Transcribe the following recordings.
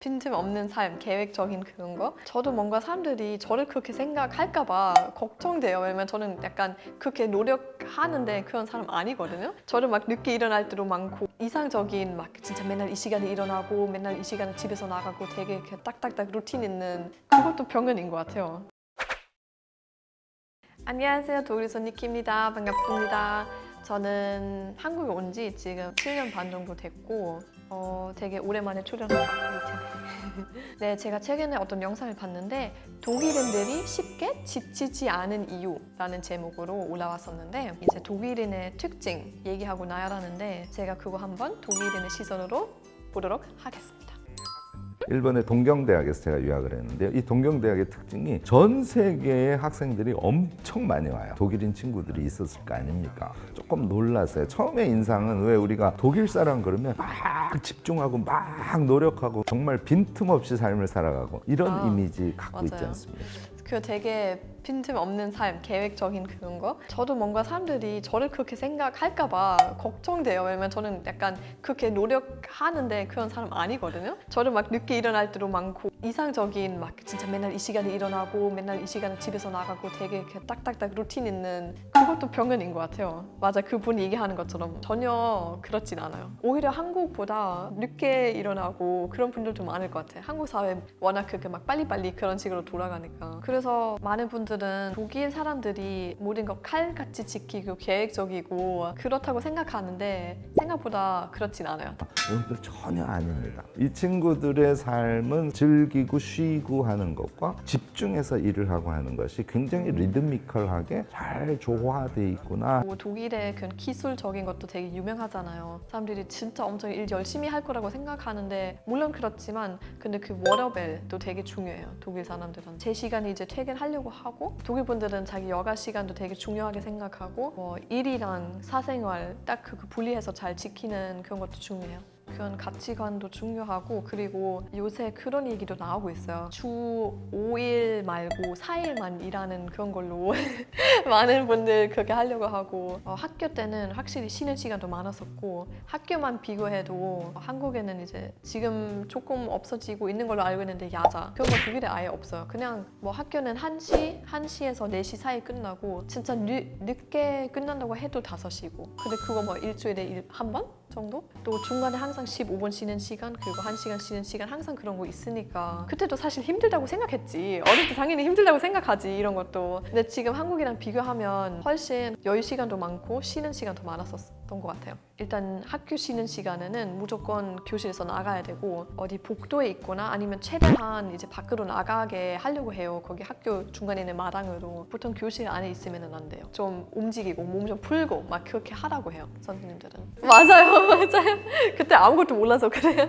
빈틈없는 삶, 계획적인 그런 거. 저도 뭔가 사람들이 저를 그렇게 생각할까 봐 걱정돼요. 왜냐면 저는 약간 그렇게 노력하는데 그런 사람 아니거든요. 저는 막 늦게 일어날 때도 많고 이상적인 막 진짜 맨날 이 시간에 일어나고 맨날 이 시간에 집에서 나가고 되게 이렇게 딱딱딱 루틴 있는 그것도 병연인 것 같아요. 안녕하세요. 독일에서 니키입니다. 반갑습니다. 저는 한국에 온 지 지금 7년 반 정도 됐고 되게 오랜만에 출연하고 네, 제가 최근에 어떤 영상을 봤는데 독일인들이 쉽게 지치지 않은 이유라는 제목으로 올라왔었는데 이제 독일인의 특징 얘기하고 나열하는데 제가 그거 한번 독일인의 시선으로 보도록 하겠습니다. 일본의 동경대학에서 제가 유학을 했는데요. 이 동경대학의 특징이 전 세계의 학생들이 엄청 많이 와요. 독일인 친구들이 있었을 거 아닙니까? 조금 놀랐어요. 처음에 인상은 왜 우리가 독일 사람 그러면 막 집중하고 막 노력하고 정말 빈틈없이 삶을 살아가고 이런 이미지 갖고 맞아요. 있지 않습니까? 그 되게 빈틈없는 삶, 계획적인 그런 거. 저도 뭔가 사람들이 저를 그렇게 생각할까 봐 걱정돼요. 왜냐면 저는 약간 그렇게 노력하는데 그런 사람 아니거든요. 저는 막 늦게 일어날 때도 많고 이상적인 막 진짜 맨날 이 시간에 일어나고 맨날 이 시간에 집에서 나가고 되게 이렇게 딱딱딱 루틴 있는 그것도 병연인 것 같아요. 맞아, 그분 얘기하는 것처럼 전혀 그렇진 않아요. 오히려 한국보다 늦게 일어나고 그런 분들도 많을 것 같아요. 한국 사회 워낙 그렇게 막 빨리빨리 그런 식으로 돌아가니까. 그래서 많은 분들은 독일 사람들이 모든 거 칼같이 지키고 계획적이고 그렇다고 생각하는데 생각보다 그렇진 않아요. 여러분들 전혀 아닙니다. 이 친구들의 삶은 즐기고 쉬고 하는 것과 집중해서 일을 하고 하는 것이 굉장히 리드미컬하게 잘 조화되어 있구나. 뭐 독일의 그 기술적인 것도 되게 유명하잖아요. 사람들이 진짜 엄청 일 열심히 할 거라고 생각하는데 물론 그렇지만 근데 그 워라밸도 되게 중요해요. 독일 사람들은 제 시간에 이제 퇴근하려고 하고 독일 분들은 자기 여가 시간도 되게 중요하게 생각하고 뭐 일이랑 사생활 딱 그 분리해서 잘 지키는 그런 것도 중요해요. 그런 가치관도 중요하고 그리고 요새 그런 얘기도 나오고 있어요. 주 5일 말고 4일만 일하는 그런 걸로 많은 분들 그렇게 하려고 하고 학교 때는 확실히 쉬는 시간도 많았었고 학교만 비교해도 한국에는 이제 지금 조금 없어지고 있는 걸로 알고 있는데 야자 그런 거 독일에 아예 없어요. 그냥 뭐 학교는 1시에서 4시 사이 끝나고 진짜 늦게 끝난다고 해도 5시고 근데 그거 뭐 일주일에 한 번 정도? 또 중간에 항상 15분 쉬는 시간 그리고 1시간 쉬는 시간 항상 그런 거 있으니까 그때도 사실 힘들다고 생각했지. 어릴 때 당연히 힘들다고 생각하지 이런 것도. 근데 지금 한국이랑 비교하면 훨씬 여유 시간도 많고 쉬는 시간도 많았었던 것 같아요. 일단 학교 쉬는 시간에는 무조건 교실에서 나가야 되고 어디 복도에 있거나 아니면 최대한 이제 밖으로 나가게 하려고 해요. 거기 학교 중간에 있는 마당으로. 보통 교실 안에 있으면 안 돼요. 좀 움직이고 몸 좀 풀고 막 그렇게 하라고 해요. 선생님들은. 맞아요. 맞아요. 그때 아무것도 몰라서 그래요.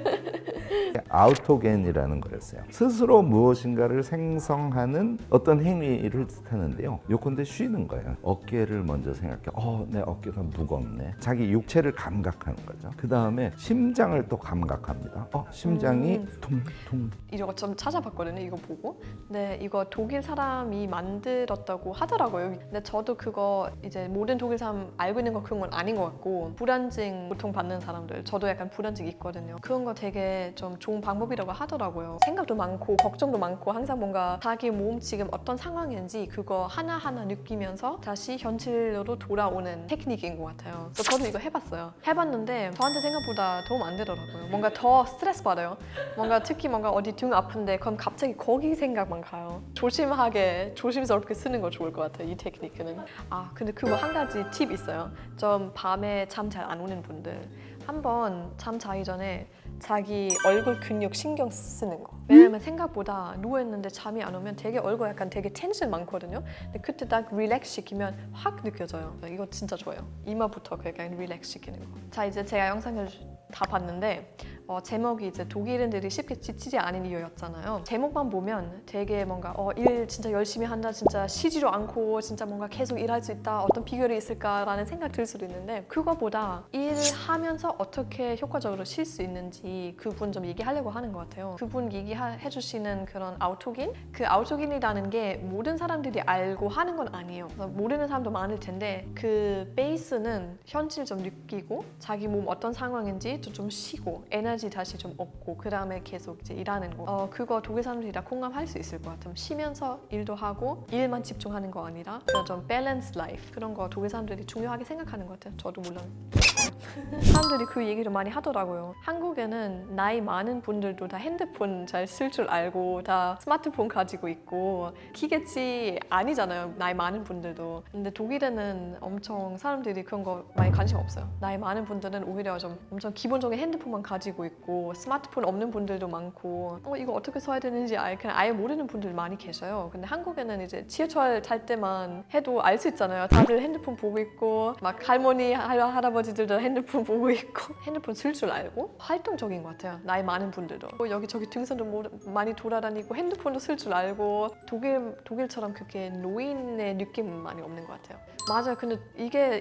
아우토겐이라는 거였어요. 스스로 무엇인가를 생성하는 어떤 행위를 뜻하는데요. 요컨대 쉬는 거예요. 어깨를 먼저 생각해. 내 어깨가 무겁네. 자기 육체를 감각하는 거죠. 그 다음에 심장을 또 감각합니다. 심장이 퉁퉁. 이거 좀 찾아봤거든요. 이거 보고. 네, 이거 독일 사람이 만들었다고 하더라고요. 근데 저도 그거 이제 모든 독일 사람 알고 있는 거 그런 건 아닌 것 같고 불안증 보통 받는 사람들 저도 약간 불안증 있거든요. 그런 거 되게 좀 좋은 방법이라고 하더라고요. 생각도 많고 걱정도 많고 항상 뭔가 자기 몸 지금 어떤 상황인지 그거 하나하나 느끼면서 다시 현실로 돌아오는 테크닉인 것 같아요. 그래서 저도 이거 해봤어요. 해봤는데 저한테 생각보다 도움 안 되더라고요. 뭔가 더 스트레스 받아요. 뭔가 특히 뭔가 어디 등 아픈데 그럼 갑자기 거기 생각만 가요. 조심스럽게 쓰는 거 좋을 것 같아요. 이 테크닉은. 근데 그거 한 가지 팁 있어요. 좀 밤에 잠 잘 안 오는 분들 한번 잠 자기 전에 자기 얼굴 근육 신경 쓰는 거. 왜냐면 생각보다 누워있는데 잠이 안 오면 되게 얼굴 약간 되게 텐션 많거든요. 근데 그때 딱 릴렉스 시키면 확 느껴져요. 이거 진짜 좋아요. 이마부터 약간 릴렉스 시키는 거. 자, 이제 제가 영상을 다 봤는데 제목이 이제 독일인들이 쉽게 지치지 않은 이유였잖아요. 제목만 보면 되게 뭔가 일 진짜 열심히 한다, 진짜 쉬지도 않고 진짜 뭔가 계속 일할 수 있다, 어떤 비결이 있을까라는 생각 들 수도 있는데 그거보다 일하면서 어떻게 효과적으로 쉴 수 있는지 그분 좀 얘기하려고 하는 것 같아요. 그분 얘기해 주시는 그런 아우토긴? 그 아우토긴이라는 게 모든 사람들이 알고 하는 건 아니에요. 모르는 사람도 많을 텐데 그 베이스는 현실 좀 느끼고 자기 몸 어떤 상황인지 좀 쉬고 에너지 에너지 다시 좀 얻고 그 다음에 계속 이제 일하는 거. 그거 독일 사람들이 다 공감할 수 있을 것 같아요. 쉬면서 일도 하고 일만 집중하는 거 아니라 그냥 좀 밸런스 라이프 그런 거 독일 사람들이 중요하게 생각하는 것 같아요. 저도 물론. 사람들이 그 얘기를 많이 하더라고요. 한국에는 나이 많은 분들도 다 핸드폰 잘 쓸 줄 알고 다 스마트폰 가지고 있고 기계치 아니잖아요. 나이 많은 분들도. 근데 독일에는 엄청 사람들이 그런 거 많이 관심 없어요. 나이 많은 분들은 오히려 좀 엄청 기본적인 핸드폰만 가지고 있고 스마트폰 없는 분들도 많고 이거 어떻게 써야 되는지 그냥 아예 모르는 분들 많이 계셔요. 근데 한국에는 이제 지하철 탈 때만 해도 알 수 있잖아요. 다들 핸드폰 보고 있고 막 할머니, 할아버지들도 핸드폰 보고 있고 핸드폰 쓸 줄 알고 활동적인 것 같아요. 나이 많은 분들도 여기저기 등산도 많이 돌아다니고 핸드폰도 쓸 줄 알고 독일처럼 그렇게 노인의 느낌은 많이 없는 것 같아요. 맞아요. 근데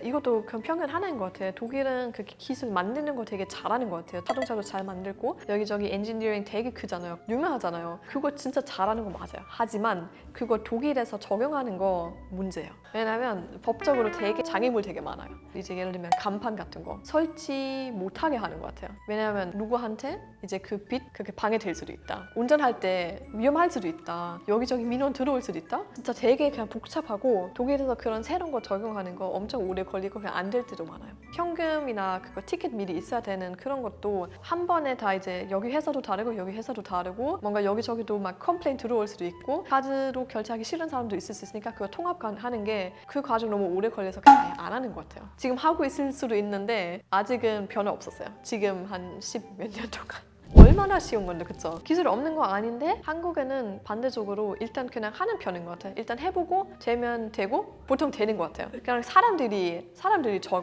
이것도 그냥 편견 하나인 것 같아요. 독일은 그렇게 기술 만드는 거 되게 잘하는 것 같아요. 자동차도 잘 만들고 여기저기 엔지니어링 되게 크잖아요. 유명하잖아요. 그거 진짜 잘하는 거 맞아요. 하지만 그거 독일에서 적용하는 거 문제예요. 왜냐면 법적으로 되게 장애물 되게 많아요. 이제 예를 들면 간판 같은 거 설치 못하게 하는 것 같아요. 왜냐면 누구한테 이제 그 빛 그렇게 방해될 수도 있다. 운전할 때 위험할 수도 있다. 여기저기 민원 들어올 수도 있다. 진짜 되게 그냥 복잡하고 독일에서 그런 새로운 거 적용하는 거 엄청 오래 걸리고 그냥 안 될 때도 많아요. 현금이나 그거 티켓 미리 있어야 되는 그런 것도 한 번에 다 이제 여기 회사도 다르고 여기 회사도 다르고 뭔가 여기저기도 막 컴플레인 들어올 수도 있고 카드로 결제하기 싫은 사람도 있을 수 있으니까 그거 통합하는 게 그 과정 너무 오래 걸려서 그냥 아예 안 하는 것 같아요. 지금 하고 있을 수도 있는데 아직은 변화 없었어요. 지금 한 10몇 년 동안. 얼마나 쉬운 건데 그쵸? 기술 없는 거 아닌데 한국에는 반대적으로 일단 그냥 하는 편인 것 같아요. 일단 해보고 되면 되고 보통 되는 것 같아요. 그냥 사람들이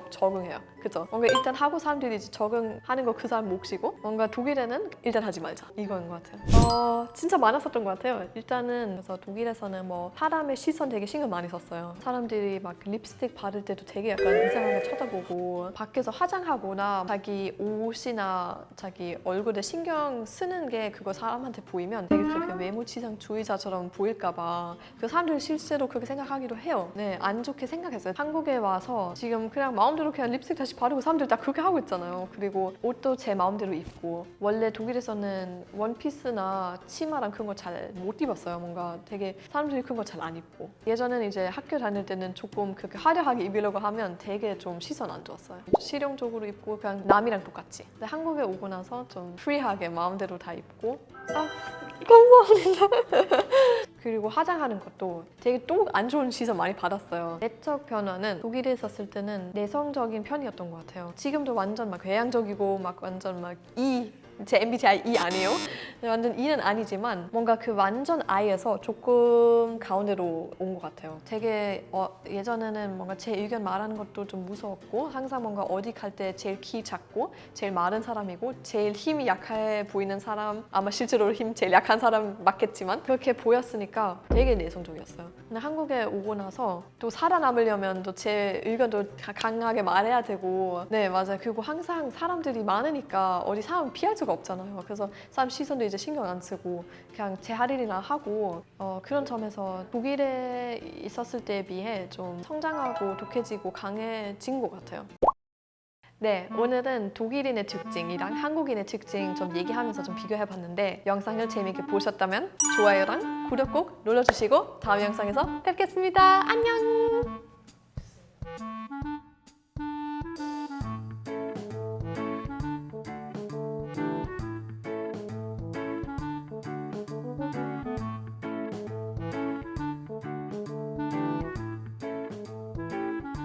적응해요. 그죠? 뭔가 일단 하고 사람들이 이제 적응하는 거 그 사람 몫이고 뭔가 독일에는 일단 하지 말자 이거인 것 같아요. 진짜 많았었던 것 같아요. 일단은 그래서 독일에서는 뭐 사람의 시선 되게 신경 많이 썼어요. 사람들이 막 립스틱 바를 때도 되게 약간 이상하게 쳐다보고 밖에서 화장하거나 자기 옷이나 자기 얼굴에 신경 쓰는 게 그거 사람한테 보이면 되게 그렇게 외모지상주의자처럼 보일까봐 그 사람들이 실제로 그렇게 생각하기도 해요. 네, 안 좋게 생각했어요. 한국에 와서 지금 그냥 마음대로 그냥 립스틱 다시 바르고 사람들 다 그렇게 하고 있잖아요. 그리고 옷도 제 마음대로 입고 원래 독일에서는 원피스나 치마랑 그런 거 잘 못 입었어요. 뭔가 되게 사람들이 그런 거 잘 안 입고 예전에는 이제 학교 다닐 때는 조금 그렇게 화려하게 입으려고 하면 되게 좀 시선 안 좋았어요. 실용적으로 입고 그냥 남이랑 똑같이. 근데 한국에 오고 나서 좀 프리하게 마음대로 다 입고 감사합니다. 그리고 화장하는 것도 되게 또 안 좋은 시선 많이 받았어요. 내적 변화는 독일에 있었을 때는 내성적인 편이었던 것 같아요. 지금도 완전 막 외향적이고 막 완전 막 제 MBTI E 아니에요? 완전 E는 아니지만 뭔가 그 완전 I에서 조금 가운데로 온 것 같아요. 되게 예전에는 뭔가 제 의견 말하는 것도 좀 무서웠고 항상 뭔가 어디 갈 때 제일 키 작고 제일 마른 사람이고 제일 힘이 약해 보이는 사람 아마 실제로 힘 제일 약한 사람 맞겠지만 그렇게 보였으니까 되게 내성적이었어요. 근데 한국에 오고 나서 또 살아남으려면 또 제 의견도 강하게 말해야 되고 네 맞아요. 그리고 항상 사람들이 많으니까 어디 사람 피할 수가 없잖아요. 그래서 사람 시선도 이제 신경 안 쓰고 그냥 제 할 일이나 하고 그런 점에서 독일에 있었을 때에 비해 좀 성장하고 독해지고 강해진 것 같아요. 네, 오늘은 독일인의 특징이랑 한국인의 특징 좀 얘기하면서 좀 비교해봤는데 영상을 재미있게 보셨다면 좋아요랑 구독 꼭 눌러주시고 다음 영상에서 뵙겠습니다. 안녕!